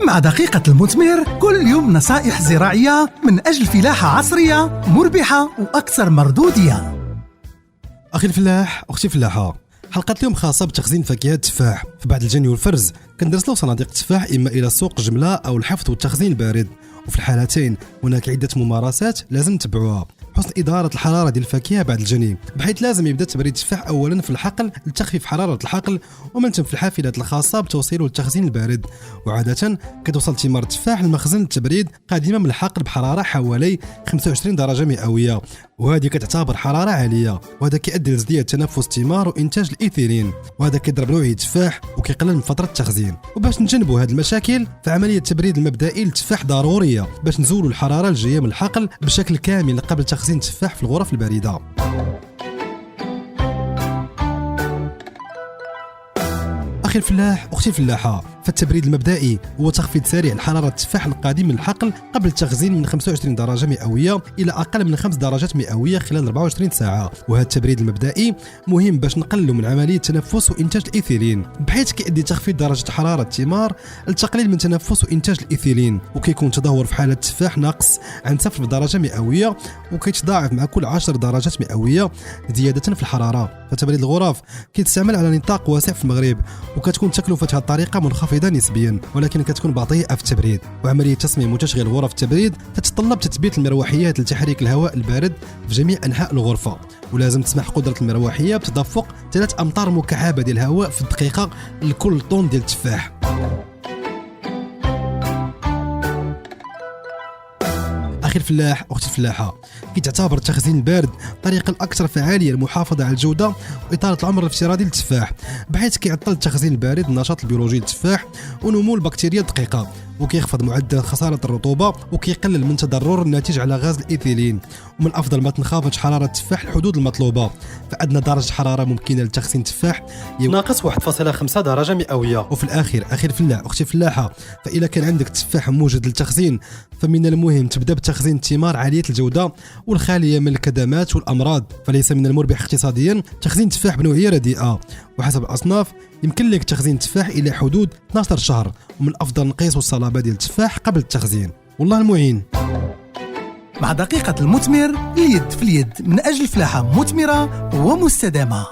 مع دقيقة المثمر كل يوم نصائح زراعية من أجل فلاحة عصرية مربحة وأكثر مردودية. أخي الفلاح، أختي الفلاحة، حلقة اليوم خاصة بتخزين فاكهة التفاح. في بعد الجني والفرز كندرسلو صناديق التفاح إما إلى سوق جملة أو الحفظ والتخزين البارد، وفي الحالتين هناك عدة ممارسات لازم نتبعوها. حسن إدارة الحرارة ديال الفاكهة بعد الجني، بحيث لازم يبدا تبريد التفاح أولا في الحقل لتخفيف حرارة الحقل، ومن ثم في الحافلات الخاصة بتوصيله للتخزين البارد. وعادة كتوصل ثمار التفاح لمخزن التبريد قادمة من الحقل بحرارة حوالي 25 درجة مئوية، وهذه كتعتبر حرارة عالية، وهذا كيؤدي لازدياد تنفس الثمار وإنتاج الإيثيلين، وهذا كيضرب نوعية التفاح وكيقلل من فترة التخزين. وباش نتجنبوا هذه المشاكل فعملية التبريد المبدئي للتفاح ضرورية باش نزولوا الحرارة الجاية من الحقل بشكل كامل قبل تخزين التفاح في الغرف الباردة. أخي الفلاح، أختي الفلاحة، فالتبريد المبدئي هو تخفيض سريع لحرارة التفاح القادم من الحقل قبل التخزين من 25 درجة مئوية إلى أقل من 5 درجات مئوية خلال 24 ساعة. وهذا التبريد المبدئي مهم باش نقللوا من عملية التنفس وإنتاج الإيثيلين، بحيث كيؤدي تخفيض درجة حرارة الثمار لتقليل من تنفس وإنتاج الإيثيلين، وكيكون تدهور في حالة التفاح ناقص عن 0 درجة مئوية، وكيتضاعف مع كل 10 درجات مئوية زيادة في الحرارة. فتبريد الغرف كيتستعمل على نطاق واسع في المغرب، وكتكون تكلفة هذه الطريقة منخفضة نسبيا، ولكن كتكون بطيئة في التبريد. وعملية تصميم وتشغيل غرف التبريد تتطلب تثبيت المروحيات لتحريك الهواء البارد في جميع أنحاء الغرفة، ولازم تسمح قدرة المروحية بتدفق 3 أمتار مكعبة ديال الهواء في الدقيقة لكل طن ديال التفاح. أخي الفلاح، أختي الفلاحة، كيتعتبر التخزين البارد الطريقة الأكثر فعالية للمحافظة على الجودة وإطالة العمر الافتراضي للتفاح، بحيث كيعطل التخزين البارد النشاط البيولوجي للتفاح ونمو البكتيريا الدقيقة، وكيخفض معدل خسارة الرطوبة، وكيقلل من تضرر الناتج على غاز الإيثيلين. ومن الأفضل ما تنخفض حرارة التفاح الحدود المطلوبة، فأدنى درجة حرارة ممكنة لتخزين التفاح ناقص 1.5 درجة مئوية. وفي الأخير أخي الفلاح، أختي الفلاحة، فإذا كان عندك تفاح موجود للتخزين فمن المهم تبدأ بتخزين الثمار عالية الجودة والخالية من الكدمات والأمراض. فليس من المربح اقتصاديا تخزين تفاح بنوعية رديئة، وحسب الأصناف يمكن لك تخزين التفاح إلى حدود 12 شهر، ومن الأفضل نقيسوا الصلابة ديال التفاح قبل التخزين. والله المعين. مع دقيقة المثمر اليد في اليد من أجل فلاحة مثمرة ومستدامة.